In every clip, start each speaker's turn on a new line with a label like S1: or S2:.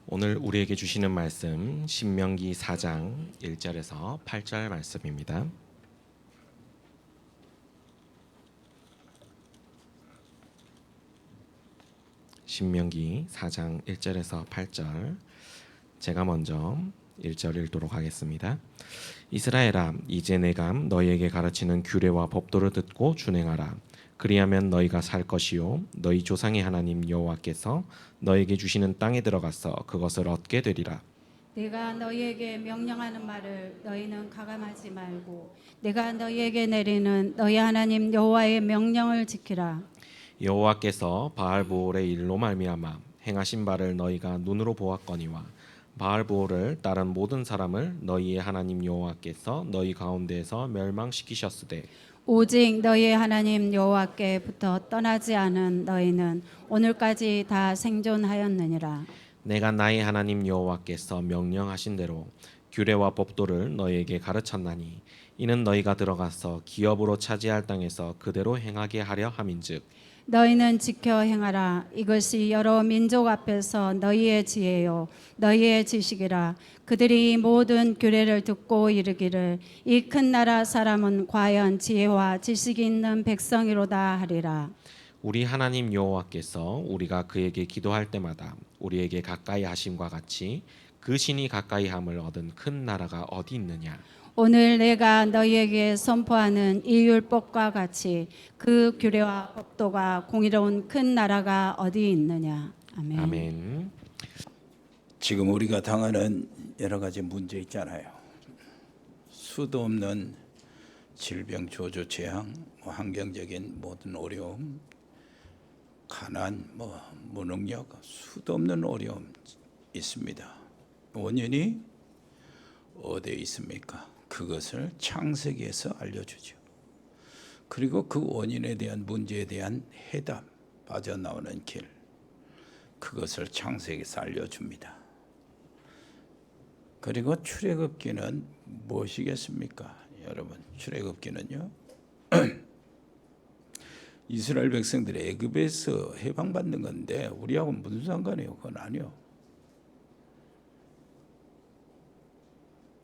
S1: 오늘 우리에게 주시는 말씀 신명기 4장 1절에서 8절 말씀입니다. 신명기 4장 1절에서 8절 제가 먼저 1절 읽도록 하겠습니다. 이스라엘아, 이제 내가 너희에게 가르치는 규례와 법도를 듣고 준행하라. 그리하면 너희가 살 것이요 너희 조상의 하나님 여호와께서 너희에게 주시는 땅에 들어가서 그것을 얻게 되리라.
S2: 내가 너희에게 명령하는 말을 너희는 가감하지 말고 내가 너희에게 내리는 너희 하나님 여호와의 명령을 지키라.
S1: 여호와께서 바알보올의 일로 말미암아 행하신 바를 너희가 눈으로 보았거니와 바알보올을 따른 모든 사람을 너희의 하나님 여호와께서 너희 가운데에서 멸망시키셨으되
S2: 오직 너희의 하나님 여호와께부터 떠나지 않은 너희는 오늘까지 다 생존하였느니라.
S1: 내가 나의 하나님 여호와께서 명령하신 대로 규례와 법도를 너희에게 가르쳤나니 이는 너희가 들어가서 기업으로 차지할 땅에서 그대로 행하게 하려 함인즉
S2: 너희는 지켜 행하라. 이것이 여러 민족 앞에서 너희의 지혜요 너희의 지식이라. 그들이 이 모든 규례를 듣고 이르기를 이 큰 나라 사람은 과연 지혜와 지식이 있는 백성이로다 하리라.
S1: 우리 하나님 여호와께서 우리가 그에게 기도할 때마다 우리에게 가까이 하심과 같이 그 신이 가까이 함을 얻은 큰 나라가 어디 있느냐.
S2: 오늘 내가 너희에게 선포하는 이 율법과 같이 그 규례와 법도가 공의로운 큰 나라가 어디 있느냐. 아멘.
S1: 아멘.
S3: 지금 우리가 당하는 여러 가지 문제 있잖아요. 수도 없는 질병, 조조, 재앙, 환경적인 모든 어려움, 가난, 무능력, 수도 없는 어려움 있습니다. 원인이 어디에 있습니까? 그것을 창세기에서 알려주죠. 그리고 그 원인에 대한 문제에 대한 해답, 빠져나오는 길, 그것을 창세기에서 알려줍니다. 그리고 출애굽기는 무엇이겠습니까? 여러분, 출애굽기는요 이스라엘 백성들이 애굽에서 해방받는 건데 우리하고 무슨 상관이에요? 그건 아니요.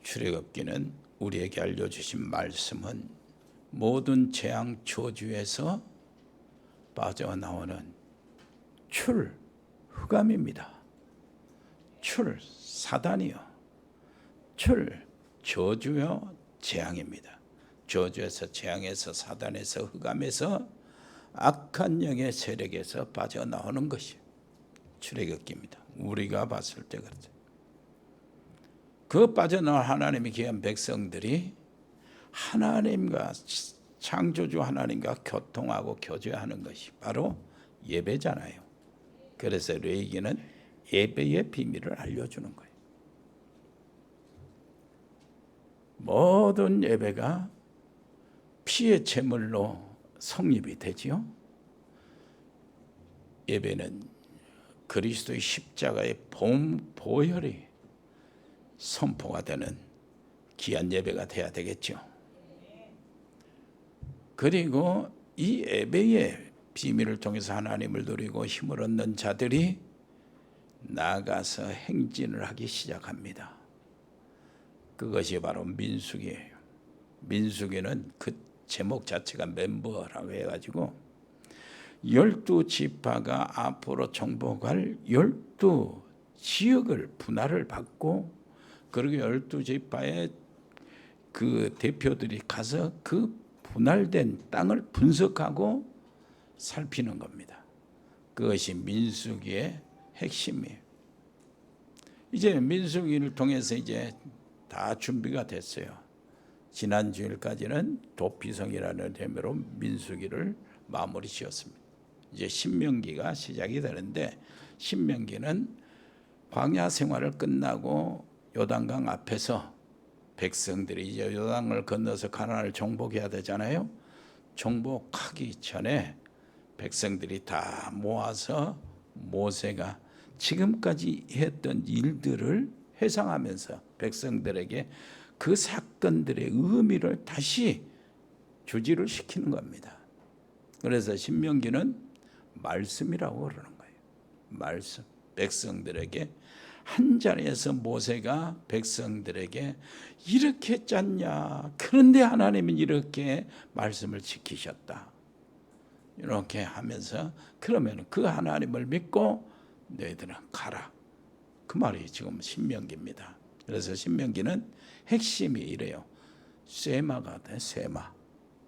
S3: 출애굽기는 우리에게 알려주신 말씀은 모든 재앙 저주에서 빠져나오는 흑암입니다. 사단이요. 저주요 재앙입니다. 저주에서 재앙에서 사단에서 흑암에서 악한 영의 세력에서 빠져나오는 것이 출애굽기입니다. 우리가 봤을 때 그렇죠. 그 빠져나온 하나님의 귀한 백성들이 하나님과 창조주 하나님과 교통하고 교제하는 것이 바로 예배잖아요. 그래서 레위기는 예배의 비밀을 알려주는 거예요. 모든 예배가 피의 제물로 성립이 되지요. 예배는 그리스도의 십자가의 보혈이 선포가 되는 귀한 예배가 돼야 되겠죠. 그리고 이 예배의 비밀을 통해서 하나님을 누리고 힘을 얻는 자들이 나가서 행진을 하기 시작합니다. 그것이 바로 민수기예요. 민수기는 그 제목 자체가 멤버라고 해가지고 12지파가 앞으로 정복할 12지역을 분할을 받고 그리고 12지파의 그 대표들이 가서 그 분할된 땅을 분석하고 살피는 겁니다. 그것이 민수기의 핵심이에요. 이제 민수기를 통해서 이제 다 준비가 됐어요. 지난 주일까지는 도피성이라는 제목으로 민수기를 마무리 지었습니다. 이제 신명기가 시작이 되는데 신명기는 광야 생활을 끝나고 요단강 앞에서 백성들이 이제 요단강을 건너서 가나안을 정복해야 되잖아요. 정복하기 전에 백성들이 다 모아서 모세가 지금까지 했던 일들을 회상하면서 백성들에게 그 사건들의 의미를 다시 주지를 시키는 겁니다. 그래서 신명기는 말씀이라고 그러는 거예요. 말씀. 백성들에게 한 자리에서 모세가 백성들에게 이렇게 짰냐? 그런데 하나님은 이렇게 말씀을 지키셨다. 이렇게 하면서 그러면 그 하나님을 믿고 너희들은 가라. 그 말이 지금 신명기입니다. 그래서 신명기는 핵심이 이래요. 쇠마가 돼.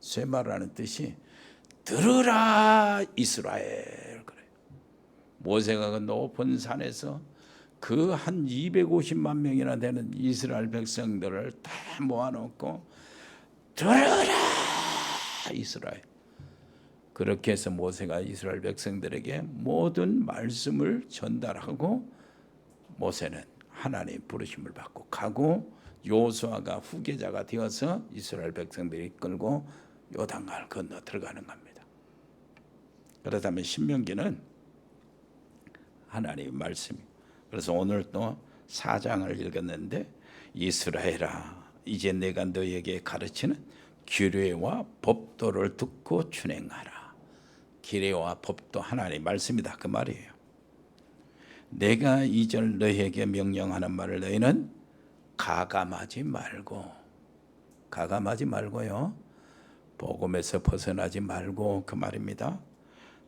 S3: 쇠마라는 뜻이 들으라 이스라엘 그래요. 모세가 그 높은 산에서 그 한 250만 명이나 되는 이스라엘 백성들을 다 모아놓고 들으라 이스라엘. 그렇게 해서 모세가 이스라엘 백성들에게 모든 말씀을 전달하고 모세는 하나님 부르심을 받고 가고 요수아가 후계자가 되어서 이스라엘 백성들이 이끌고 요단강을 건너 들어가는 겁니다. 그렇다면 신명기는 하나님의 말씀이. 그래서 오늘 또 4장을 읽었는데 이스라엘아 이제 내가 너에게 가르치는 규례와 법도를 듣고 준행하라. 규례와 법도 하나님의 말씀이다 그 말이에요. 내가 이절 너희에게 명령하는 말을 너희는 가감하지 말고요. 복음에서 벗어나지 말고 그 말입니다.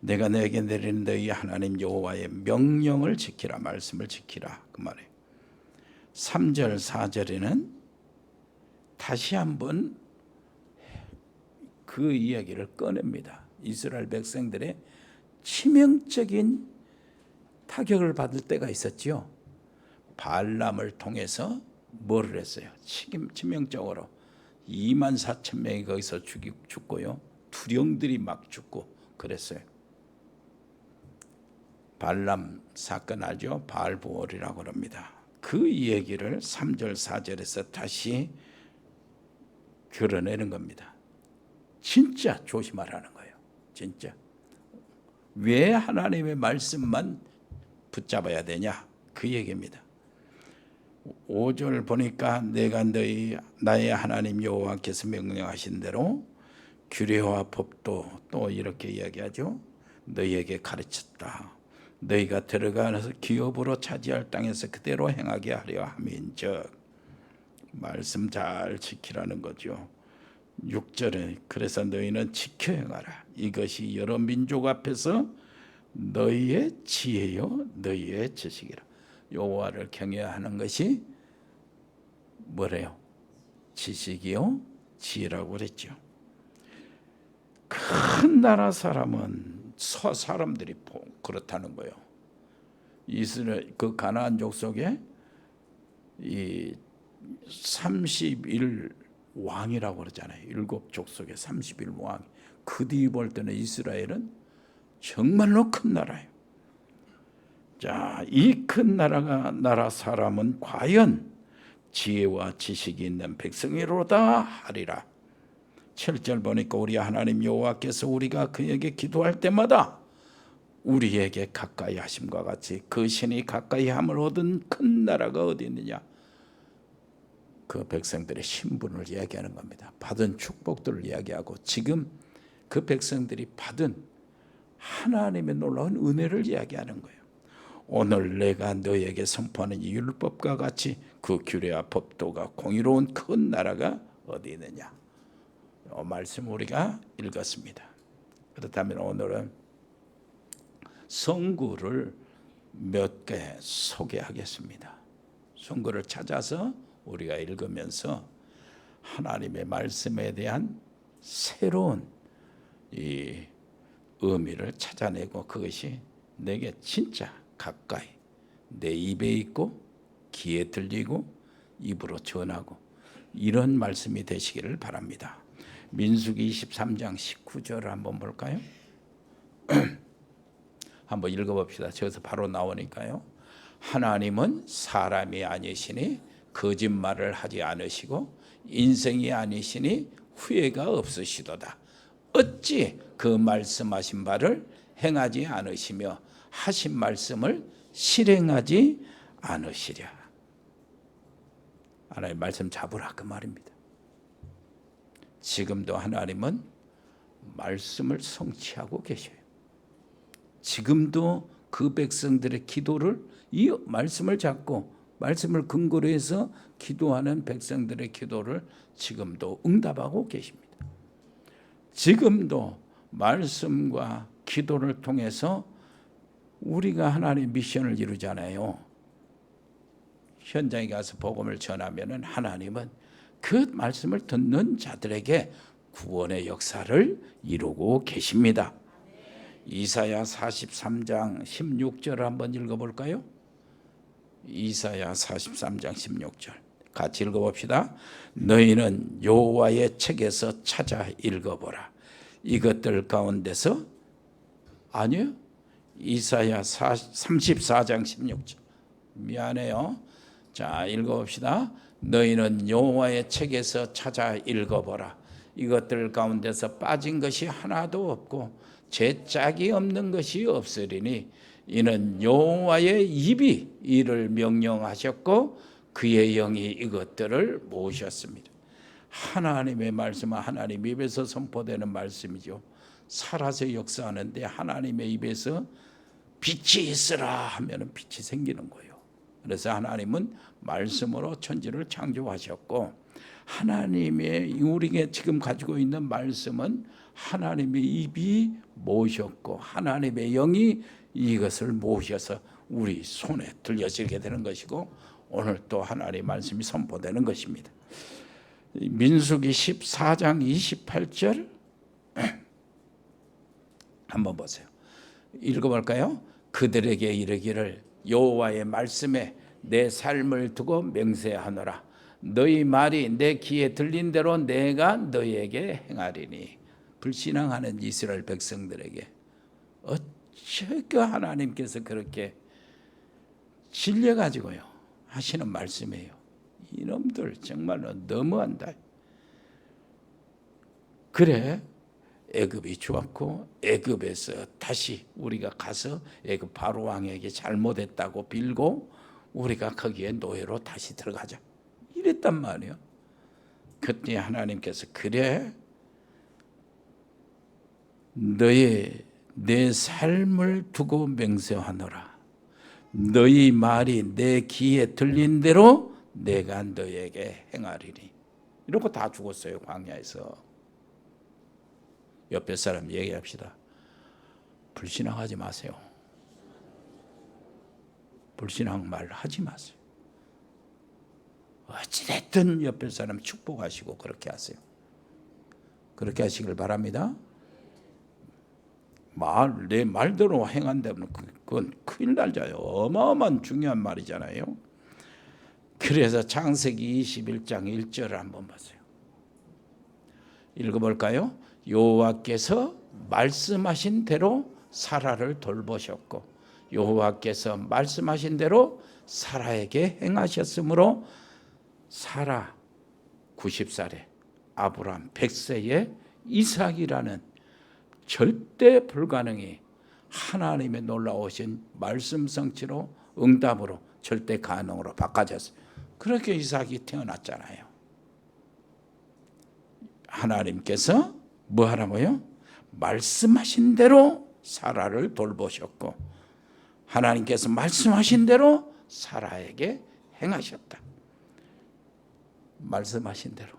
S3: 내가 너에게 내리는 너희 하나님 여호와의 명령을 지키라. 말씀을 지키라 그 말이에요. 3절 4절에는 다시 한번 그 이야기를 꺼냅니다. 이스라엘 백성들의 치명적인 타격을 받을 때가 있었지요. 발람을 통해서 뭐를 했어요? 치명적으로 24,000명이 거기서 죽고요. 두령들이 막 죽고 그랬어요. 발람 사건 알죠? 바알보올이라고 합니다. 그 얘기를 3절 4절에서 다시 드러내는 겁니다. 진짜 조심하라는 거예요. 진짜. 왜 하나님의 말씀만 붙잡아야 되냐? 그 얘기입니다. 5절 보니까 내가 나의 하나님 여호와께서 명령하신 대로 규례와 법도 또 이렇게 이야기하죠. 너희에게 가르쳤다. 너희가 들어가서 기업으로 차지할 땅에서 그대로 행하게 하려 함인즉 말씀 잘 지키라는 거죠. 6절에 그래서 너희는 지켜 행하라. 이것이 여러 민족 앞에서 너희의 지혜요 너희의 지식이라. 여호와를 경외하는 것이 뭐래요? 지식이요 지혜라고 그랬죠. 큰 나라 사람들이 그렇다는 거예요. 이스라엘 그 가나안 족속에 이 31 왕이라고 그러잖아요. 7 족속에 31 왕. 그 뒤 볼 때는 이스라엘은 정말로 큰 나라예요. 자, 이 큰 나라 사람은 과연 지혜와 지식이 있는 백성이로다 하리라. 7절 보니까 우리 하나님 여호와께서 우리가 그에게 기도할 때마다 우리에게 가까이 하심과 같이 그 신이 가까이 함을 얻은 큰 나라가 어디 있느냐. 그 백성들의 신분을 이야기하는 겁니다. 받은 축복들을 이야기하고 지금 그 백성들이 받은 하나님의 놀라운 은혜를 이야기하는 거예요. 오늘 내가 너에게 선포하는 이 율법과 같이 그 규례와 법도가 공의로운 큰 나라가 어디 있느냐. 이 말씀 우리가 읽었습니다. 그렇다면 오늘은 성구를 몇 개 소개하겠습니다. 성구를 찾아서 우리가 읽으면서 하나님의 말씀에 대한 새로운 이 의미를 찾아내고 그것이 내게 진짜 가까이 내 입에 있고 귀에 들리고 입으로 전하고 이런 말씀이 되시기를 바랍니다. 민수기 23장 19절을 한번 볼까요? 한번 읽어봅시다. 저기서 바로 나오니까요. 하나님은 사람이 아니시니 거짓말을 하지 않으시고 인생이 아니시니 후회가 없으시도다. 어찌 그 말씀하신 바를 행하지 않으시며 하신 말씀을 실행하지 않으시랴. 하나님 말씀 잡으라 그 말입니다. 지금도 하나님은 말씀을 성취하고 계셔요. 지금도 그 백성들의 기도를 이 말씀을 잡고 말씀을 근거로 해서 기도하는 백성들의 기도를 지금도 응답하고 계십니다. 지금도 말씀과 기도를 통해서 우리가 하나님의 미션을 이루잖아요. 현장에 가서 복음을 전하면은 하나님은 그 말씀을 듣는 자들에게 구원의 역사를 이루고 계십니다. 이사야 43장 16절 한번 읽어볼까요? 이사야 43장 16절 같이 읽어봅시다. 너희는 여호와의 책에서 찾아 읽어보라. 이것들 가운데서 아니요, 이사야 34장 16절 미안해요. 자, 읽어봅시다. 너희는 여호와의 책에서 찾아 읽어보라. 이것들 가운데서 빠진 것이 하나도 없고 죄짝이 없는 것이 없으리니 이는 여호와의 입이 이를 명령하셨고 그의 영이 이것들을 모으셨습니다. 하나님의 말씀은 하나님 입에서 선포되는 말씀이죠. 살아서 역사하는데 하나님의 입에서 빛이 있으라 하면 빛이 생기는 거예요. 그래서 하나님은 말씀으로 천지를 창조하셨고 하나님의 우리가 지금 가지고 있는 말씀은 하나님의 입이 모으셨고 하나님의 영이 이것을 모으셔서 우리 손에 들려지게 되는 것이고 오늘 또 하나님의 말씀이 선포되는 것입니다. 민수기 14장 28절 한번 보세요. 읽어볼까요? 그들에게 이르기를 여호와의 말씀에 내 삶을 두고 맹세하노라. 너희 말이 내 귀에 들린 대로 내가 너희에게 행하리니. 불신앙하는 이스라엘 백성들에게 어떻게 하나님께서 그렇게 질려가지고요 하시는 말씀이에요. 이놈들 정말로 너무한다. 그래 애굽이 좋았고 애굽에서 다시 우리가 가서 애굽 바로 왕에게 잘못했다고 빌고 우리가 거기에 노예로 다시 들어가자 이랬단 말이에요. 그때 하나님께서 그래 너의 내 삶을 두고 맹세하노라. 너희 말이 내 귀에 들린 대로 내가 너에게 행하리니. 이러고 다 죽었어요 광야에서. 옆에 사람 얘기합시다. 불신앙하지 마세요. 불신앙 말 하지 마세요. 어찌됐든 옆에 사람 축복하시고 그렇게 하세요. 그렇게 하시길 바랍니다. 내 말대로 행한다면 그건 큰일 날자요. 어마어마한 중요한 말이잖아요. 그래서 창세기 21장 1절을 한번 보세요. 읽어볼까요? 여호와께서 말씀하신 대로 사라를 돌보셨고 여호와께서 말씀하신 대로 사라에게 행하셨으므로 사라 90살에 아브라함 100세에 이삭이라는 절대 불가능이 하나님의 놀라우신 말씀 성취로 응답으로 절대 가능으로 바꿔졌어요. 그렇게 이삭이 태어났잖아요. 하나님께서 뭐 하라고요? 말씀하신 대로 사라를 돌보셨고 하나님께서 말씀하신 대로 사라에게 행하셨다. 말씀하신 대로.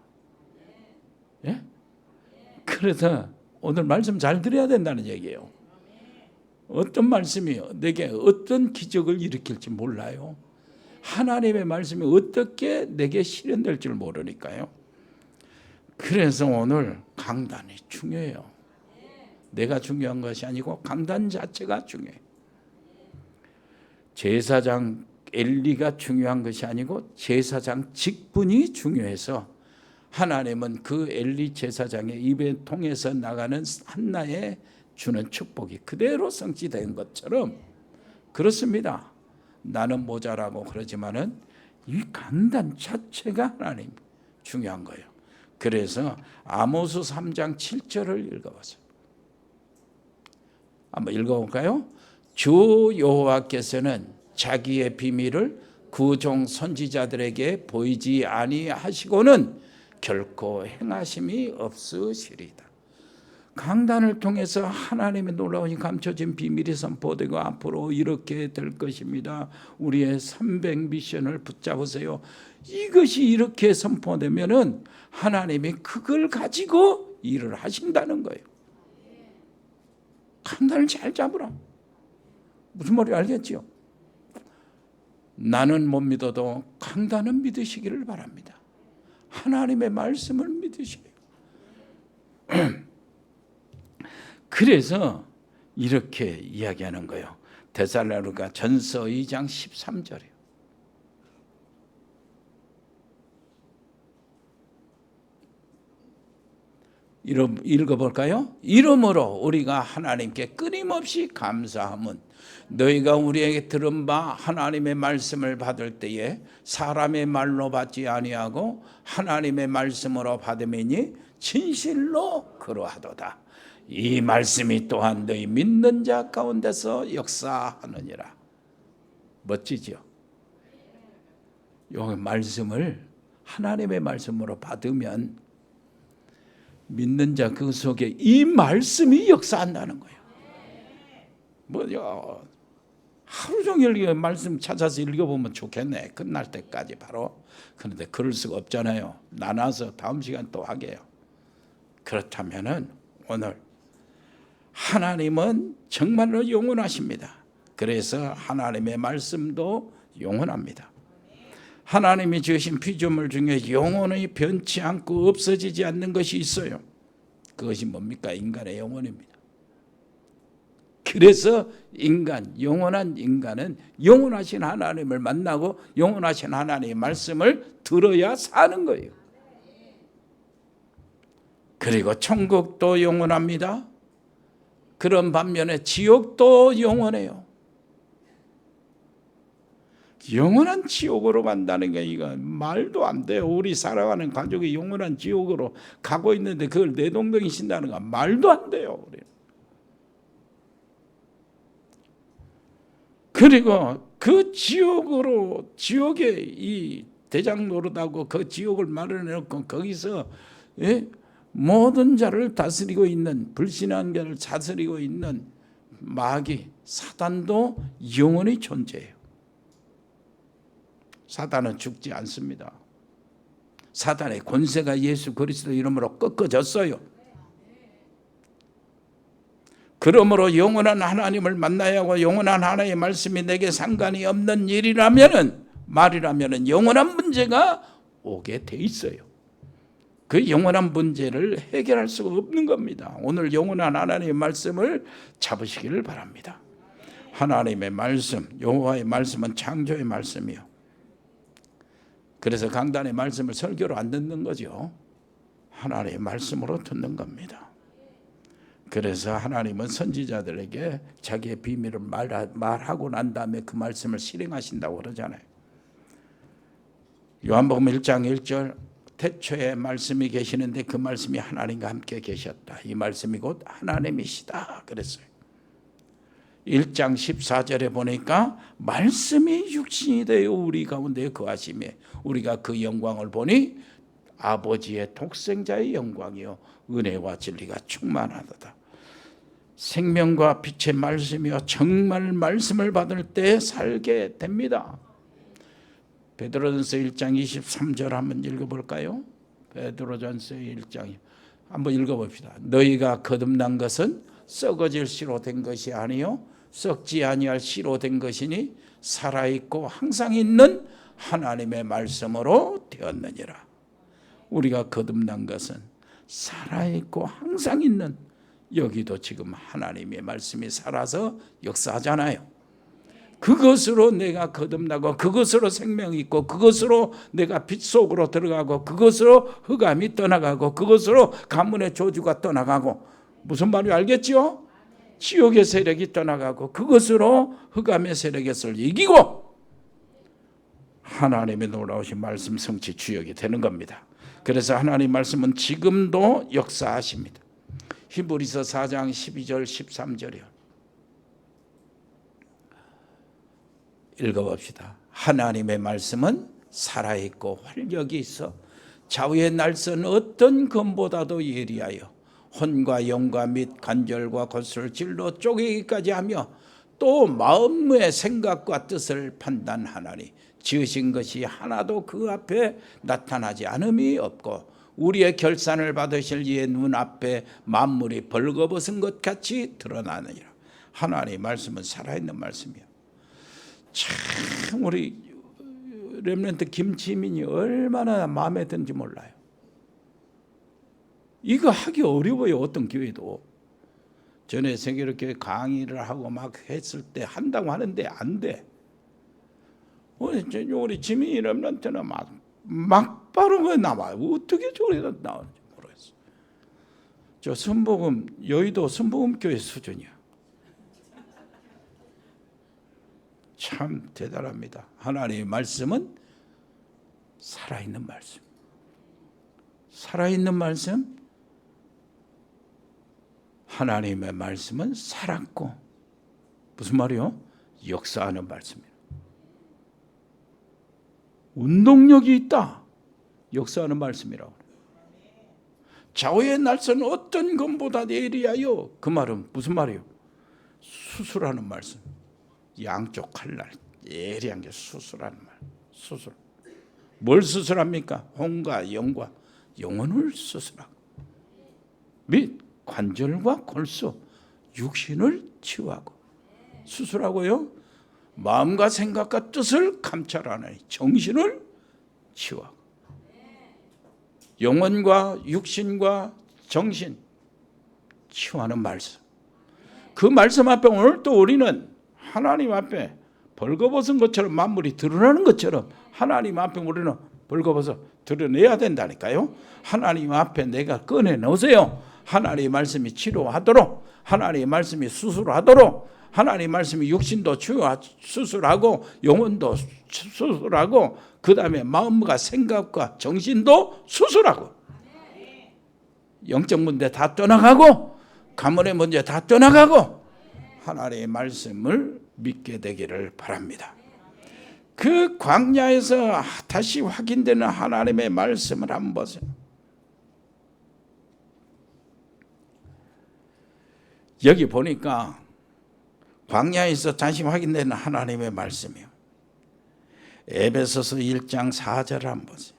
S3: 예? 그래서 오늘 말씀 잘 들어야 된다는 얘기예요. 어떤 말씀이 내게 어떤 기적을 일으킬지 몰라요. 하나님의 말씀이 어떻게 내게 실현될 줄 모르니까요. 그래서 오늘 강단이 중요해요. 내가 중요한 것이 아니고 강단 자체가 중요해요. 제사장 엘리가 중요한 것이 아니고 제사장 직분이 중요해서 하나님은 그 엘리 제사장의 입에 통해서 나가는 한나에 주는 축복이 그대로 성취된 것처럼 그렇습니다. 나는 모자라고 그러지만은 이 강단 자체가 하나님 중요한 거예요. 그래서 아모스 3장 7절을 읽어보세요. 한번 읽어볼까요? 주 여호와께서는 자기의 비밀을 그 종 선지자들에게 보이지 아니하시고는 결코 행하심이 없으시리다. 강단을 통해서 하나님의 놀라운 감춰진 비밀이 선포되고 앞으로 이렇게 될 것입니다. 우리의 300 미션을 붙잡으세요. 이것이 이렇게 선포되면은 하나님이 그걸 가지고 일을 하신다는 거예요. 강단을 잘 잡으라. 무슨 말인지 알겠죠? 나는 못 믿어도 강단은 믿으시기를 바랍니다. 하나님의 말씀을 믿으세요. 그래서 이렇게 이야기하는 거예요. 데살로니가 전서 2장 13절이에요. 읽어볼까요? 이러므로 우리가 하나님께 끊임없이 감사함은 너희가 우리에게 들은 바 하나님의 말씀을 받을 때에 사람의 말로 받지 아니하고 하나님의 말씀으로 받음이니 진실로 그러하도다. 이 말씀이 또한 너희 믿는 자 가운데서 역사하느니라. 멋지죠? 이 말씀을 하나님의 말씀으로 받으면 믿는 자 그 속에 이 말씀이 역사한다는 거예요. 뭐요? 하루 종일 이 말씀 찾아서 읽어보면 좋겠네. 끝날 때까지 바로. 그런데 그럴 수가 없잖아요. 나눠서 다음 시간 또 하게요. 그렇다면은 오늘 하나님은 정말로 영원하십니다. 그래서 하나님의 말씀도 영원합니다. 하나님이 지으신 피조물 중에 영원히 변치 않고 없어지지 않는 것이 있어요. 그것이 뭡니까? 인간의 영혼입니다. 그래서 영원한 인간은 영원하신 하나님을 만나고 영원하신 하나님의 말씀을 들어야 사는 거예요. 그리고 천국도 영원합니다. 그런 반면에 지옥도 영원해요. 영원한 지옥으로 간다는 게 이거 말도 안 돼요. 우리 살아가는 가족이 영원한 지옥으로 가고 있는데 그걸 내동댕이신다는 건 말도 안 돼요. 우리는. 그리고 그 지옥에 이 대장 노릇하고 그 지옥을 마련해놓고 거기서 모든 자를 다스리고 있는, 불신한 자를 다스리고 있는 마귀 사단도 영원히 존재해요. 사단은 죽지 않습니다. 사단의 권세가 예수 그리스도 이름으로 꺾어졌어요. 그러므로 영원한 하나님을 만나야 하고 영원한 하나님의 말씀이 내게 상관이 없는 말이라면은 영원한 문제가 오게 돼 있어요. 그 영원한 문제를 해결할 수가 없는 겁니다. 오늘 영원한 하나님의 말씀을 잡으시기를 바랍니다. 하나님의 말씀, 여호와의 말씀은 창조의 말씀이요. 그래서 강단의 말씀을 설교로 안 듣는 거죠. 하나님의 말씀으로 듣는 겁니다. 그래서 하나님은 선지자들에게 자기의 비밀을 말하고 난 다음에 그 말씀을 실행하신다고 그러잖아요. 요한복음 1장 1절 태초에 말씀이 계시는데 그 말씀이 하나님과 함께 계셨다. 이 말씀이 곧 하나님이시다 그랬어요. 1장 14절에 보니까 말씀이 육신이 되어 우리 가운데 거하시매 우리가 그 영광을 보니 아버지의 독생자의 영광이요 은혜와 진리가 충만하도다. 생명과 빛의 말씀이요 정말 말씀을 받을 때 살게 됩니다. 베드로전서 1장 23절 한번 읽어볼까요? 베드로전서 1장 한번 읽어봅시다. 너희가 거듭난 것은 썩어질 씨로 된 것이 아니요 썩지 아니할 씨로 된 것이니 살아있고 항상 있는 하나님의 말씀으로 되었느니라. 우리가 거듭난 것은 살아있고 항상 있는, 여기도 지금 하나님의 말씀이 살아서 역사하잖아요. 그것으로 내가 거듭나고 그것으로 생명이 있고 그것으로 내가 빛 속으로 들어가고 그것으로 흑암이 떠나가고 그것으로 가문의 저주가 떠나가고, 무슨 말인지 알겠죠? 지옥의 세력이 떠나가고 그것으로 흑암의 세력에서 이기고 하나님의 놀라우신 말씀 성취 주역이 되는 겁니다. 그래서 하나님 말씀은 지금도 역사하십니다. 히브리서 4장 12절 13절이요. 읽어봅시다. 하나님의 말씀은 살아있고 활력이 있어 좌우의 날선 어떤 검보다도 예리하여 혼과 영과 및 관절과 골수를 질러 쪼개기까지 하며 또 마음의 생각과 뜻을 판단하나니 지으신 것이 하나도 그 앞에 나타나지 않음이 없고 우리의 결산을 받으실 이의 눈앞에 만물이 벌거벗은 것 같이 드러나느니라. 하나님의 말씀은 살아있는 말씀이야. 참 우리 렘넌트 김지민이 얼마나 마음에 든지 몰라요. 이거 하기 어려워요. 어떤 교회도. 전에 세계롭게 강의를 하고 막 했을 때 한다고 하는데 안 돼. 우리 지민이 렘넌트는 막 바른 거에 나와요. 어떻게 저리다 나오는지 모르겠어. 저 선복음 여의도 선복음교회 수준이야. 참 대단합니다. 하나님의 말씀은 살아있는 말씀. 살아있는 말씀. 하나님의 말씀은 살았고 무슨 말이요? 역사하는 말씀이에요. 운동력이 있다. 역사하는 말씀이라고. 좌우의 날선 어떤 것보다 예리하여. 그 말은 무슨 말이에요? 수술하는 말씀. 양쪽 칼날 예리한 게 수술하는 말. 수술. 뭘 수술합니까? 혼과 영과 영혼을 수술하고 및 관절과 골수 육신을 치유하고 수술하고요. 마음과 생각과 뜻을 감찰하나니 정신을 치유하고 영혼과 육신과 정신 치유하는 말씀. 그 말씀 앞에 오늘 또 우리는 하나님 앞에 벌거벗은 것처럼 만물이 드러나는 것처럼 하나님 앞에 우리는 벌거벗어 드러내야 된다니까요. 하나님 앞에 내가 꺼내 놓으세요. 하나님의 말씀이 치료하도록, 하나님의 말씀이 수술하도록, 하나님의 말씀이 육신도 수술하고 영혼도 수술하고 그 다음에 마음과 생각과 정신도 수술하고 영적 문제 다 떠나가고 가문의 문제 다 떠나가고 하나님의 말씀을 믿게 되기를 바랍니다. 그 광야에서 다시 확인되는 하나님의 말씀을 한번 보세요. 여기 보니까 광야에서 다시 확인되는 하나님의 말씀이요. 에베소서 1장 4절을 한번 보세요.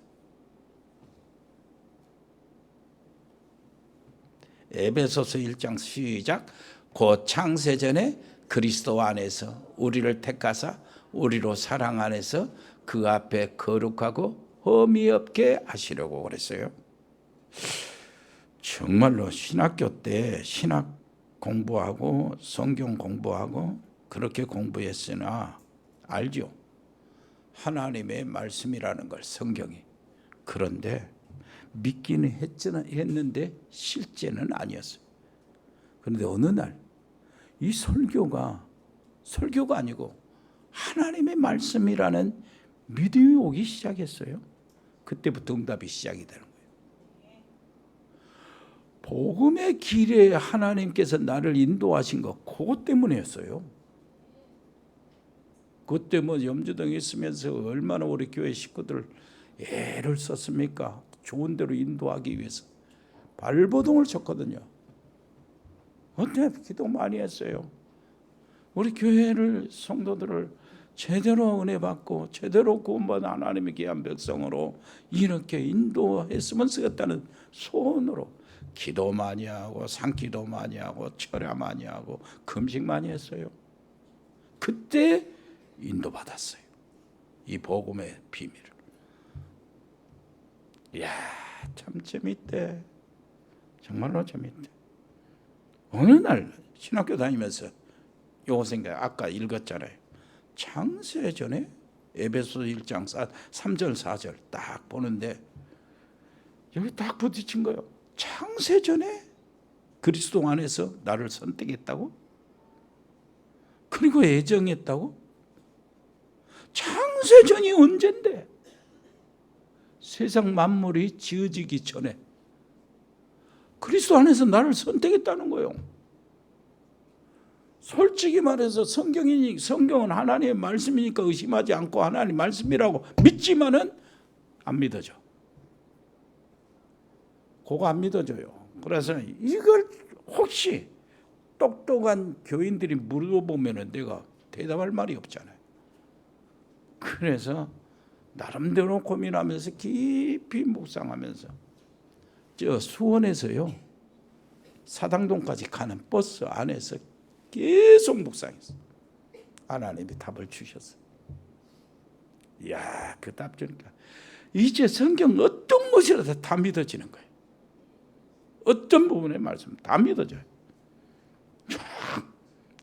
S3: 에베소서 1장 시작. 곧 창세전에 그리스도 안에서 우리를 택하사 우리로 사랑 안에서 그 앞에 거룩하고 흠이 없게 하시려고 그랬어요. 정말로 신학교 때 신학 공부하고 성경 공부하고 그렇게 공부했으나 알죠. 하나님의 말씀이라는 걸 성경이. 그런데 믿기는 했는데 실제는 아니었어요. 그런데 어느 날 이 설교가 아니고 하나님의 말씀이라는 믿음이 오기 시작했어요. 그때부터 응답이 시작이 되는 거예요. 복음의 길에 하나님께서 나를 인도하신 거 그것 때문이었어요. 그때 염주동에 있으면서 얼마나 우리 교회 식구들 애를 썼습니까? 좋은 데로 인도하기 위해서 발버둥을 쳤거든요. 어때? 기도 많이 했어요. 우리 교회를 성도들을 제대로 은혜 받고 제대로 구원받은 하나님의 귀한 백성으로 이렇게 인도했으면 쓰겠다는 소원으로 기도 많이 하고 산기도 많이 하고 철야 많이 하고 금식 많이 했어요. 그때 인도받았어요. 이 복음의 비밀을. 이야, 참 재밌대. 정말로 재밌대. 어느 날 신학교 다니면서 요 생각 아까 읽었잖아요. 창세전에 에베소 1장 3절 4절 딱 보는데 여기 딱 부딪힌 거예요. 창세전에 그리스도 안에서 나를 선택했다고? 그리고 애정했다고? 창세전이 언젠데? 세상 만물이 지어지기 전에 그리스도 안에서 나를 선택했다는 거예요. 솔직히 말해서 성경은 하나님의 말씀이니까 의심하지 않고 하나님 말씀이라고 믿지만은 안 믿어져. 그거 안 믿어져요. 그래서 이걸 혹시 똑똑한 교인들이 물어보면 내가 대답할 말이 없잖아요. 그래서 나름대로 고민하면서 깊이 묵상하면서 저 수원에서요 사당동까지 가는 버스 안에서 계속 묵상했어요. 하나님이 답을 주셨어요. 이야, 그 답 주니까 이제 성경 어떤 것이라도 다 믿어지는 거예요. 어떤 부분의 말씀 다 믿어져요.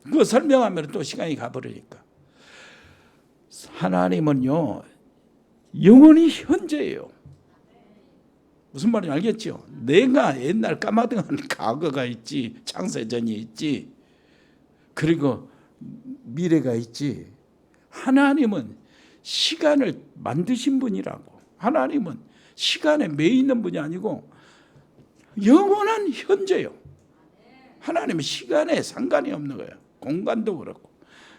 S3: 그거 설명하면 또 시간이 가버리니까. 하나님은요 영원히 현재예요. 무슨 말인지 알겠죠? 내가 옛날 까마득한 과거가 있지, 창세전이 있지, 그리고 미래가 있지. 하나님은 시간을 만드신 분이라고. 하나님은 시간에 매 있는 분이 아니고 영원한 현재요. 하나님은 시간에 상관이 없는 거예요. 공간도 그렇고.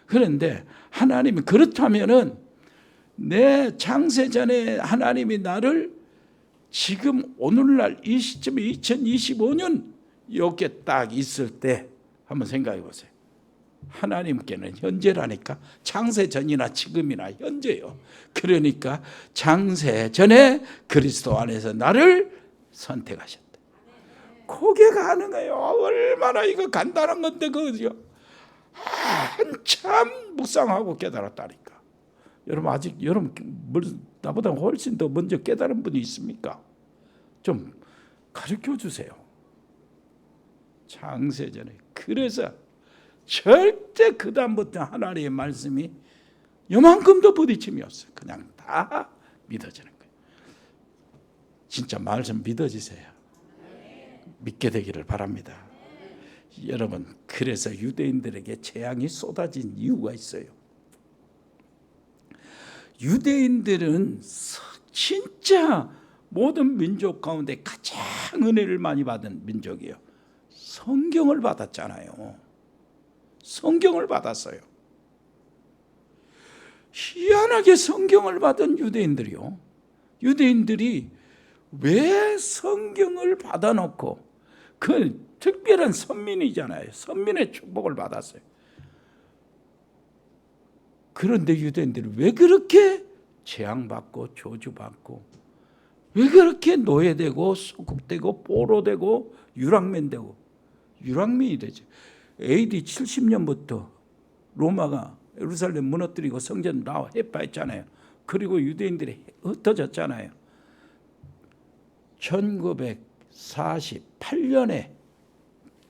S3: 그런데 하나님이 그렇다면은 내 창세전에 하나님이 나를 지금 오늘날 이 시점에 2025년 여기에 딱 있을 때 한번 생각해 보세요. 하나님께는 현재라니까 창세전이나 지금이나 현재요. 그러니까 창세전에 그리스도 안에서 나를 선택하셨다. 그게 가능해요. 얼마나 이거 간단한 건데 그죠? 한참 묵상하고 깨달았다니까. 여러분 아직 여러분 나보다 훨씬 더 먼저 깨달은 분이 있습니까? 좀 가르쳐 주세요. 창세전에. 그래서 절대 그 다음부터 하나님의 말씀이 요만큼도 부딪힘이 없어요. 그냥 다 믿어지는 거예요. 진짜 말씀 믿어지세요. 믿게 되기를 바랍니다. 여러분, 그래서 유대인들에게 재앙이 쏟아진 이유가 있어요. 유대인들은 진짜 모든 민족 가운데 가장 은혜를 많이 받은 민족이에요. 성경을 받았잖아요. 성경을 받았어요. 희한하게 성경을 받은 유대인들이요. 유대인들이 왜 성경을 받아놓고 그 특별한 선민이잖아요. 선민의 축복을 받았어요. 그런데 유대인들이 왜 그렇게 재앙받고 저주받고 왜 그렇게 노예되고 소국되고 포로되고 유랑민되고 유랑민이 되죠. AD 70년부터 로마가 예루살렘 무너뜨리고 성전 나와 해파했잖아요. 그리고 유대인들이 흩어졌잖아요. 1948년에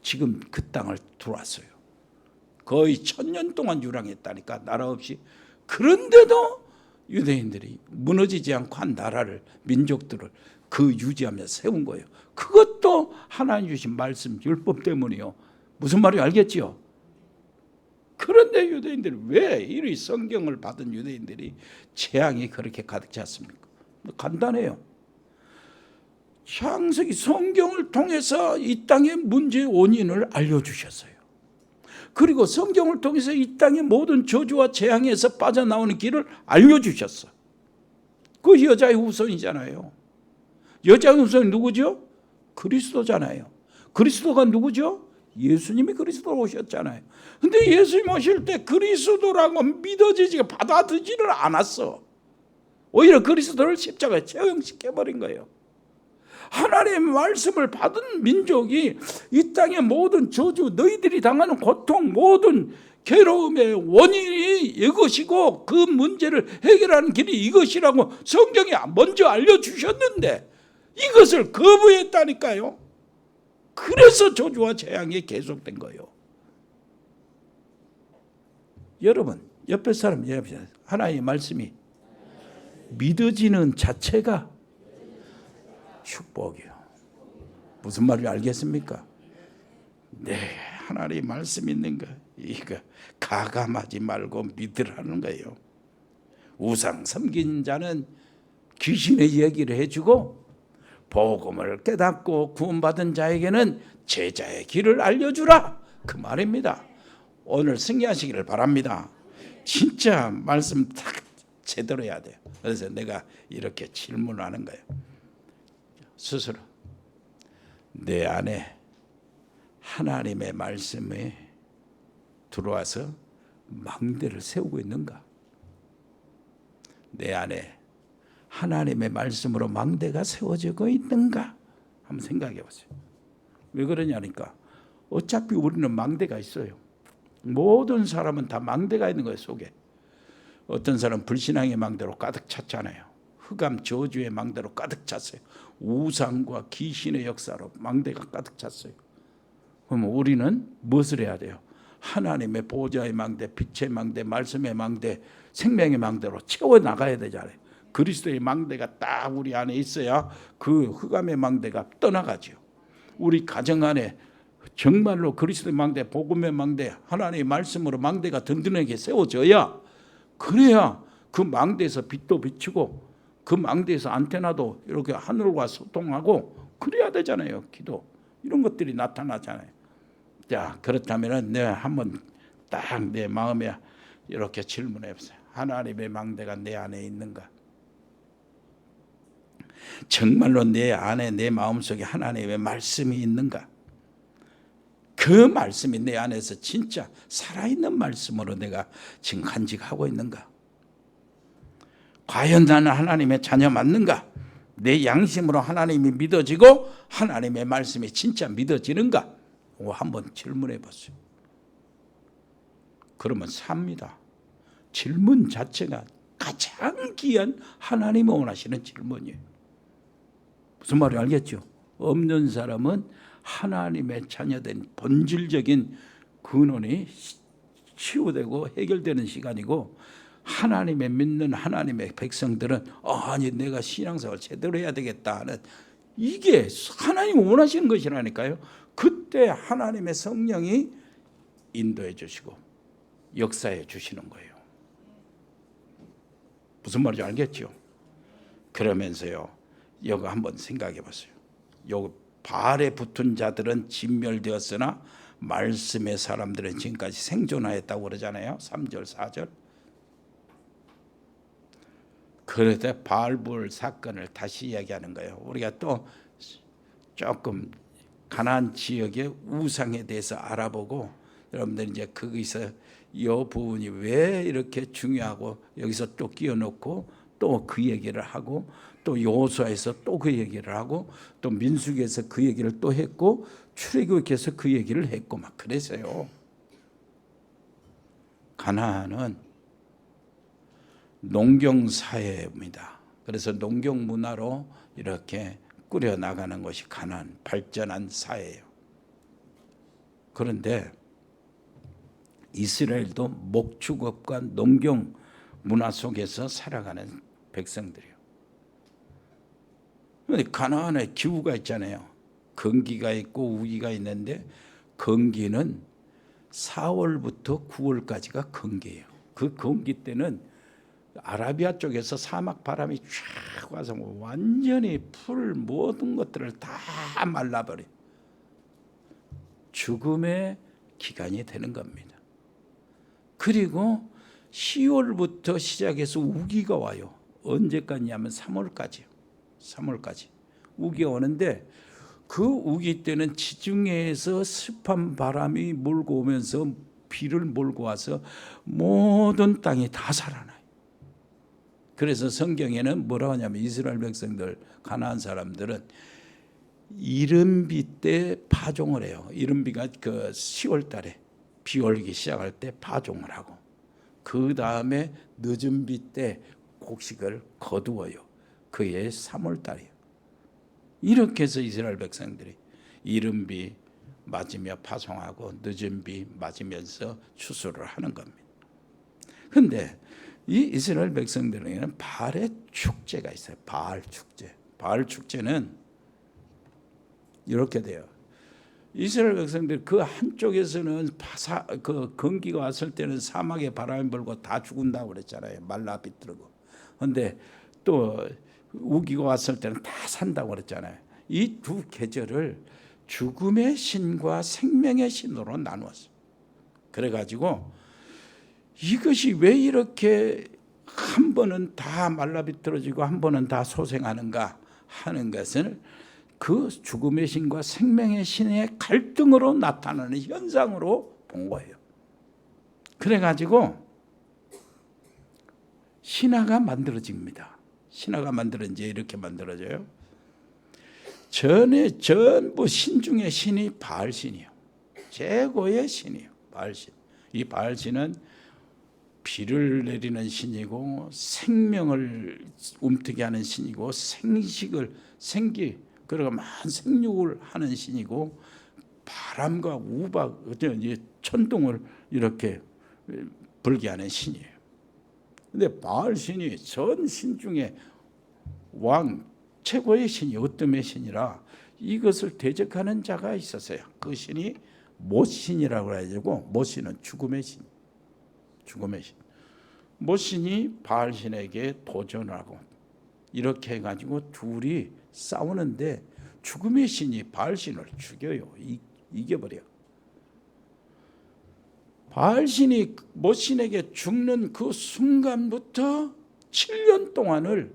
S3: 지금 그 땅을 들어왔어요. 거의 1000년 동안 유랑했다니까, 나라 없이. 그런데도 유대인들이 무너지지 않고 한 나라를, 민족들을 그 유지하며 세운 거예요. 그것도 하나님 주신 말씀 율법 때문이요. 무슨 말인지 알겠지요? 그런데 유대인들이 왜 이리 성경을 받은 유대인들이 재앙이 그렇게 가득 찼습니까? 간단해요. 창세기 성경을 통해서 이 땅의 문제의 원인을 알려주셨어요. 그리고 성경을 통해서 이 땅의 모든 저주와 재앙에서 빠져나오는 길을 알려주셨어. 그 여자의 후손이잖아요. 여자의 후손이 누구죠? 그리스도잖아요. 그리스도가 누구죠? 예수님이 그리스도로 오셨잖아요. 근데 예수님 오실 때 그리스도라고 믿어지지가 받아들이지를 않았어. 오히려 그리스도를 십자가에 처형시켜버린 거예요. 하나님의 말씀을 받은 민족이 이 땅의 모든 저주, 너희들이 당하는 고통, 모든 괴로움의 원인이 이것이고 그 문제를 해결하는 길이 이것이라고 성경이 먼저 알려주셨는데 이것을 거부했다니까요. 그래서 저주와 재앙이 계속된 거예요. 여러분, 옆에 사람 얘기합시다. 하나님의 말씀이 믿어지는 자체가 축복이요. 무슨 말인지 알겠습니까? 네, 하나님의 말씀 있는 거 이거 가감하지 말고 믿으라는 거예요. 우상 섬긴 자는 귀신의 얘기를 해주고 복음을 깨닫고 구원받은 자에게는 제자의 길을 알려주라, 그 말입니다. 오늘 승리하시기를 바랍니다. 진짜 말씀 딱 제대로 해야 돼요. 그래서 내가 이렇게 질문하는 거예요. 스스로 내 안에 하나님의 말씀이 들어와서 망대를 세우고 있는가? 내 안에 하나님의 말씀으로 망대가 세워지고 있는가? 한번 생각해 보세요. 왜 그러냐니까 어차피 우리는 망대가 있어요. 모든 사람은 다 망대가 있는 거예요, 속에. 어떤 사람은 불신앙의 망대로 가득 찼잖아요. 흑암 저주의 망대로 가득 찼어요. 우상과 귀신의 역사로 망대가 가득 찼어요. 그럼 우리는 무엇을 해야 돼요? 하나님의 보좌의 망대, 빛의 망대, 말씀의 망대, 생명의 망대로 채워나가야 되잖아요. 그리스도의 망대가 딱 우리 안에 있어야 그 흑암의 망대가 떠나가죠. 우리 가정 안에 정말로 그리스도의 망대, 복음의 망대, 하나님의 말씀으로 망대가 든든하게 세워져야, 그래야 그 망대에서 빛도 비추고 그 망대에서 안테나도 이렇게 하늘과 소통하고 그래야 되잖아요. 기도 이런 것들이 나타나잖아요. 자, 그렇다면 내가 한번 딱 내 마음에 이렇게 질문해 보세요. 하나님의 망대가 내 안에 있는가? 정말로 내 안에, 내 마음속에 하나님의 말씀이 있는가? 그 말씀이 내 안에서 진짜 살아있는 말씀으로 내가 지금 간직하고 있는가? 과연 나는 하나님의 자녀 맞는가? 내 양심으로 하나님이 믿어지고 하나님의 말씀이 진짜 믿어지는가? 한번 질문해 보세요. 그러면 삽니다. 질문 자체가 가장 귀한 하나님이 원하시는 질문이에요. 무슨 말인지 알겠죠? 없는 사람은 하나님의 자녀된 본질적인 근원이 치유되고 해결되는 시간이고, 하나님의 믿는 하나님의 백성들은 아니 내가 신앙생활 제대로 해야 되겠다 하는, 이게 하나님이 원하시는 것이라니까요. 그때 하나님의 성령이 인도해 주시고 역사해 주시는 거예요. 무슨 말인지 알겠죠? 그러면서요, 이거 한번 생각해 보세요. 요 발에 붙은 자들은 진멸되었으나 말씀의 사람들은 지금까지 생존하였다고 그러잖아요. 3절 4절. 그런데 바알불 사건을 다시 이야기하는 거예요. 우리가 또 조금 가나안 지역의 우상에 대해서 알아보고, 여러분들 이제 거기서 이 부분이 왜 이렇게 중요하고 여기서 또 끼워놓고 또 그 얘기를 하고, 또 여호수아에서 또 그 얘기를 하고, 또 민수기에서 그 얘기를 또 했고, 출애굽기에서 그 얘기를 했고 막 그랬어요. 가나안은 농경 사회입니다. 그래서 농경 문화로 이렇게 꾸려 나가는 것이 가나안 발전한 사회예요. 그런데 이스라엘도 목축업과 농경 문화 속에서 살아가는 백성들이에요. 그런데 가나안에 기후가 있잖아요. 건기가 있고 우기가 있는데, 건기는 4월부터 9월까지가 건기예요. 그 건기 때는 아라비아 쪽에서 사막 바람이 쫙 와서 완전히 풀 모든 것들을 다 말라버려요. 죽음의 기간이 되는 겁니다. 그리고 10월부터 시작해서 우기가 와요. 언제까지냐면 3월까지요. 3월까지 우기가 오는데, 그 우기 때는 지중해에서 습한 바람이 몰고 오면서 비를 몰고 와서 모든 땅이 다 살아나요. 그래서 성경에는 뭐라고 하냐면, 이스라엘 백성들, 가나안 사람들은 이른비 때 파종을 해요. 이른비가 그 10월 달에 비 올기 시작할 때 파종을 하고, 그 다음에 늦은 비 때 곡식을 거두어요. 그해 3월 달이에요. 이렇게 해서 이스라엘 백성들이 이른 비 맞으며 파송하고 늦은 비 맞으면서 추수를 하는 겁니다. 그런데 이 이스라엘 백성들에게는 바알의 축제가 있어요. 바알 축제. 바알 축제는 이렇게 돼요. 이스라엘 백성들 그 한쪽에서는 그 건기가 왔을 때는 사막에 바람이 불고 다 죽은다고 그랬잖아요. 말라 비틀고. 그런데 또 우기가 왔을 때는 다 산다고 그랬잖아요. 이 두 계절을 죽음의 신과 생명의 신으로 나누었어요. 그래가지고 이것이 왜 이렇게 한 번은 다 말라 비틀어지고 한 번은 다 소생하는가 하는 것을 그 죽음의 신과 생명의 신의 갈등으로 나타나는 현상으로 본 거예요. 그래가지고 신화가 만들어집니다. 신화가 이제 이렇게 만들어져요. 전부 신 중에 신이 바알신이에요. 최고의 신이에요. 바알신. 이 바알신은 비를 내리는 신이고 생명을 움트게 하는 신이고 그리고 많은 생육을 하는 신이고 바람과 우박, 천둥을 이렇게 불게 하는 신이에요. 근데 바알신이 전 신 중에 최고의 신이 어떤 신이라 이것을 대적하는 자가 있었어요. 그 신이 모신이라고 해가지고, 모신은 죽음의 신. 모신이 바알신에게 도전하고 이렇게 해가지고 둘이 싸우는데 죽음의 신이 바알신을 죽여요. 이겨버려. 바알신이 모신에게 죽는 그 순간부터 7년 동안을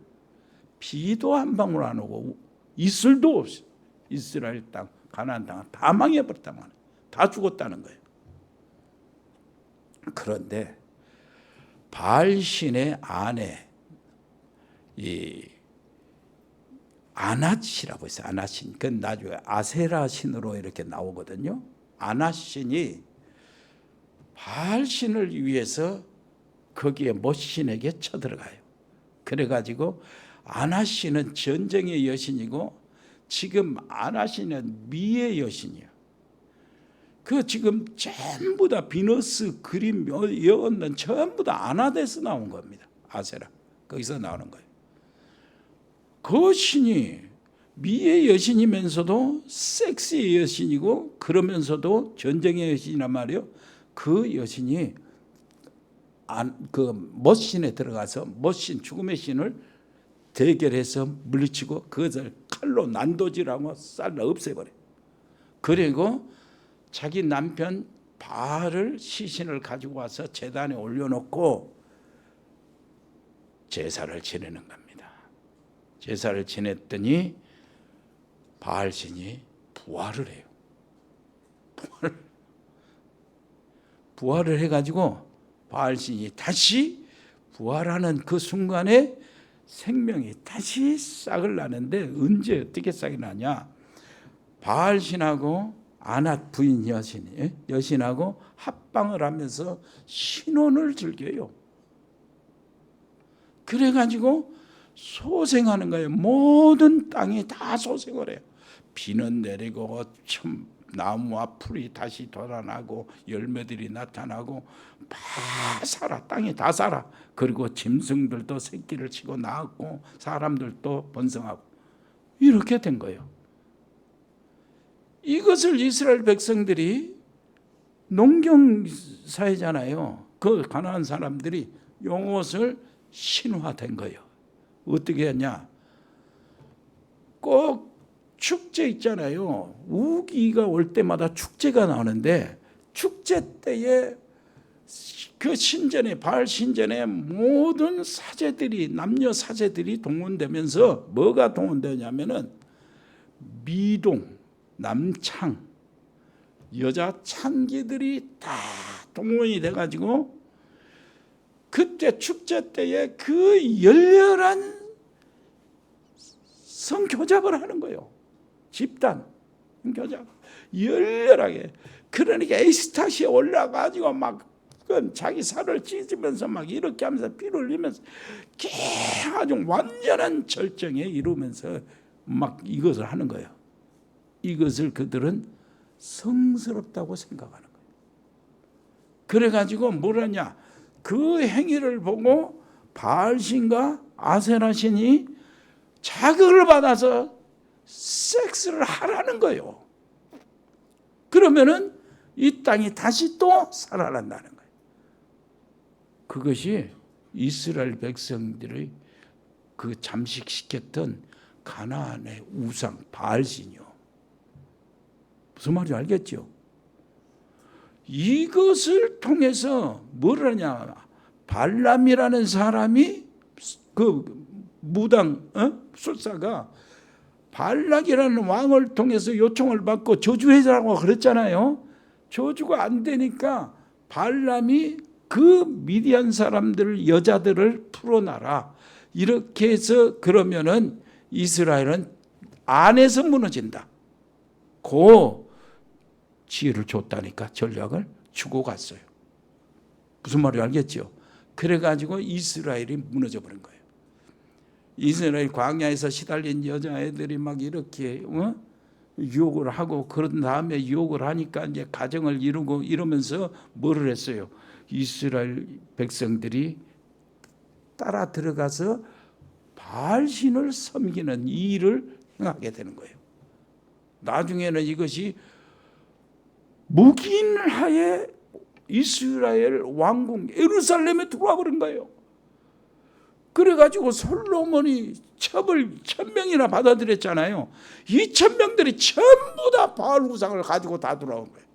S3: 비도 한 방울 안 오고 이슬도 없이 이스라엘 땅, 가나안 땅 다 망해버렸단 말이에요. 다 죽었다는 거예요. 그런데 바알신의 아내 이 아낫이라고 있어요. 아낫신. 그건 나중에 아세라 신으로 이렇게 나오거든요. 아낫신이 바알신을 위해서 거기에 모신에게 쳐들어가요. 그래가지고 아낫신은 전쟁의 여신이고 지금 아낫신은 미의 여신이에요. 그 지금 전부 다 비너스 그림 여언는 전부 다 아나데서 나온 겁니다. 아세라 거기서 나오는 거예요. 그 신이 미의 여신이면서도 섹스의 여신이고 그러면서도 전쟁의 여신이란 말이에요. 그 여신이 그 모신에 들어가서 모신 죽음의 신을 대결해서 물리치고 그것을 칼로 난도질하고 쌀로 없애버려요. 그리고 자기 남편 바알을 시신을 가지고 와서 제단에 올려놓고 제사를 지내는 겁니다. 제사를 지냈더니 바알신이 부활을 해요. 부활을 해가지고 바알신이 다시 부활하는 그 순간에 생명이 다시 싹을 나는데 언제 어떻게 싹이 나냐? 바알신하고 아낫 부인 여신하고 합방을 하면서 신혼을 즐겨요. 그래가지고 소생하는 거예요. 모든 땅이 다 소생을 해요. 비는 내리고 나무와 풀이 다시 돋아나고 열매들이 나타나고 다 살아. 땅이 다 살아. 그리고 짐승들도 새끼를 치고 낳았고 사람들도 번성하고 이렇게 된 거예요. 이것을 이스라엘 백성들이 농경사회잖아요. 그 가나안 사람들이 이것을 신화된 거예요. 어떻게 했냐? 꼭 축제 있잖아요. 우기가 올 때마다 축제가 나오는데 축제 때에 그 신전에 바알 신전에 모든 사제들이 남녀 사제들이 동원되면서 뭐가 동원되냐면은 미동, 남창, 여자 창기들이 다 동원이 돼가지고 그때 축제 때에 그 열렬한 성교잡을 하는 거예요. 집단 교잡 열렬하게. 그러니까 에이스타시에 올라가지고 막 자기 살을 찢으면서 막 이렇게 하면서 피를 흘리면서 아주 완전한 절정에 이루면서 막 이것을 하는 거예요. 이것을 그들은 성스럽다고 생각하는 거예요. 그래가지고 뭐라냐? 그 행위를 보고 바알신과 아세라신이 자극을 받아서 섹스를 하라는 거예요. 그러면은 이 땅이 다시 또 살아난다는 거예요. 그것이 이스라엘 백성들의 그 잠식시켰던 가나안의 우상 바알신이요. 무슨 말인지 알겠죠? 이것을 통해서 뭘 하냐? 발람이라는 사람이 그 무당 술사가 발락이라는 왕을 통해서 요청을 받고 저주해라고 그랬잖아요. 저주가 안 되니까 발람이 그 미디안 사람들 여자들을 풀어놔라. 이렇게 해서 그러면은 이스라엘은 안에서 무너진다. 그 지혜를 줬다니까 전략을 주고 갔어요. 무슨 말인지 알겠죠? 그래가지고 이스라엘이 무너져 버린 거예요. 이스라엘 광야에서 시달린 여자애들이 막 이렇게 유혹을 하고 그런 다음에 유혹을 하니까 이제 가정을 이루고 이러면서 뭐를 했어요? 이스라엘 백성들이 따라 들어가서 바알신을 섬기는 이 일을 행하게 되는 거예요. 나중에는 이것이 묵인하에 이스라엘 왕궁 예루살렘에 들어와 버린 거예요. 그래가지고 솔로몬이 첩을 1000명이나 받아들였잖아요. 이 1000명들이 전부 다 바알 우상을 가지고 다 돌아온 거예요.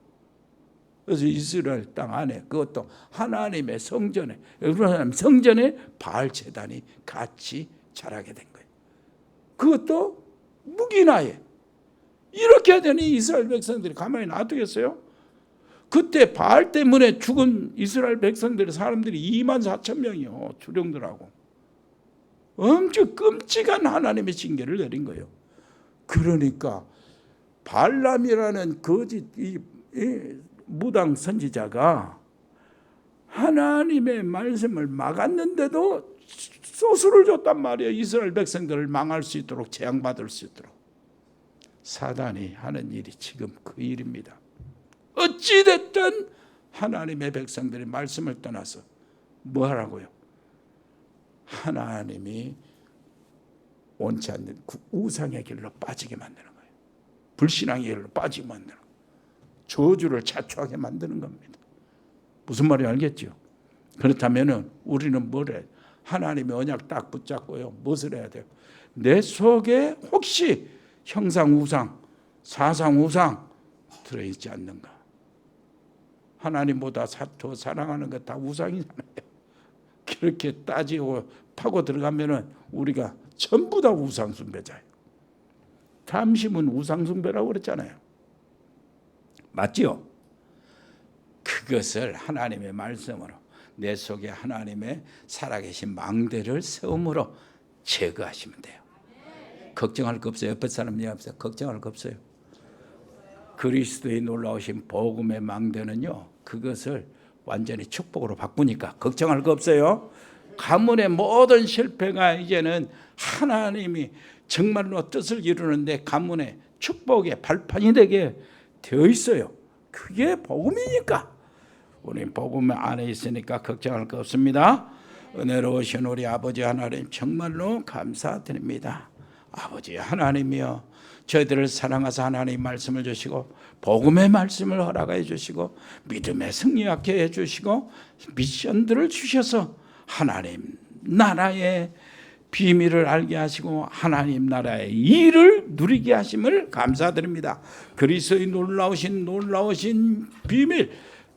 S3: 그래서 이스라엘 땅 안에 그것도 하나님의 성전에 예루살렘 성전에 바알 제단이 같이 자라게 된 거예요. 그것도 묵인하에. 이렇게 되니 이스라엘 백성들이 가만히 놔두겠어요? 그때 바알 때문에 죽은 이스라엘 백성들의 사람들이 24,000명이요. 주령들하고. 엄청 끔찍한 하나님의 징계를 내린 거예요. 그러니까 발람이라는 거짓 이 무당 선지자가 하나님의 말씀을 막았는데도 소수를 줬단 말이에요. 이스라엘 백성들을 망할 수 있도록 재앙받을 수 있도록. 사단이 하는 일이 지금 그 일입니다. 어찌됐든 하나님의 백성들이 말씀을 떠나서 뭐 하라고요? 하나님이 원치 않는 우상의 길로 빠지게 만드는 거예요. 불신앙의 길로 빠지게 만드는 거예요. 저주를 자초하게 만드는 겁니다. 무슨 말인지 알겠죠? 그렇다면 우리는 뭐래? 하나님의 언약 딱 붙잡고요. 무엇을 해야 돼요? 내 속에 혹시 형상 우상, 사상 우상 들어있지 않는가? 하나님보다 더 사랑하는 것 다 우상이잖아요. 그렇게 따지고 파고 들어가면은 우리가 전부 다 우상 숭배자예요. 탐심은 우상 숭배라고 그랬잖아요. 맞지요? 그것을 하나님의 말씀으로 내 속에 하나님의 살아계신 망대를 세움으로 제거하시면 돼요. 걱정할 거 없어요. 옆에 사람 얘기하면서 걱정할 거 없어요. 그리스도의 놀라우신 복음의 망대는요, 그것을 완전히 축복으로 바꾸니까 걱정할 거 없어요. 가문의 모든 실패가 이제는 하나님이 정말로 뜻을 이루는데 가문의 축복의 발판이 되게 되어 있어요. 그게 복음이니까 우리 복음 안에 있으니까 걱정할 거 없습니다. 은혜로우신 우리 아버지 하나님 정말로 감사드립니다. 아버지 하나님이여, 저희들을 사랑하사 하나님 말씀을 주시고 복음의 말씀을 허락해 주시고 믿음의 승리하게 해주시고 미션들을 주셔서 하나님 나라의 비밀을 알게 하시고 하나님 나라의 일을 누리게 하심을 감사드립니다. 그리스도의 놀라우신 비밀,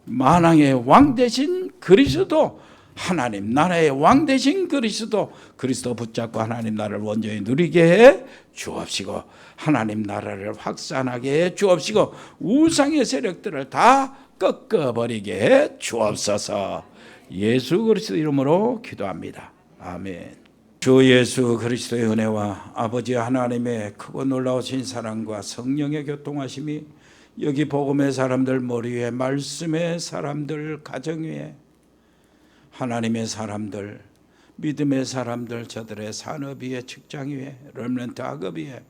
S3: 만왕의 왕 되신 그리스도, 하나님 나라의 왕 되신 그리스도 붙잡고 하나님 나라를 온전히 누리게 해 주옵시고 하나님 나라를 확산하게 해 주옵시고 우상의 세력들을 다 꺾어버리게 해 주옵소서. 예수 그리스도 이름으로 기도합니다. 아멘. 주 예수 그리스도의 은혜와 아버지 하나님의 크고 놀라우신 사랑과 성령의 교통하심이 여기 복음의 사람들 머리 위에, 말씀의 사람들 가정 위에, 하나님의 사람들, 믿음의 사람들, 저들의 산업 위에, 직장 위에, 렘넌트 학업 위에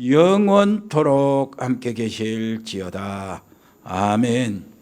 S3: 영원토록 함께 계실지어다. 아멘.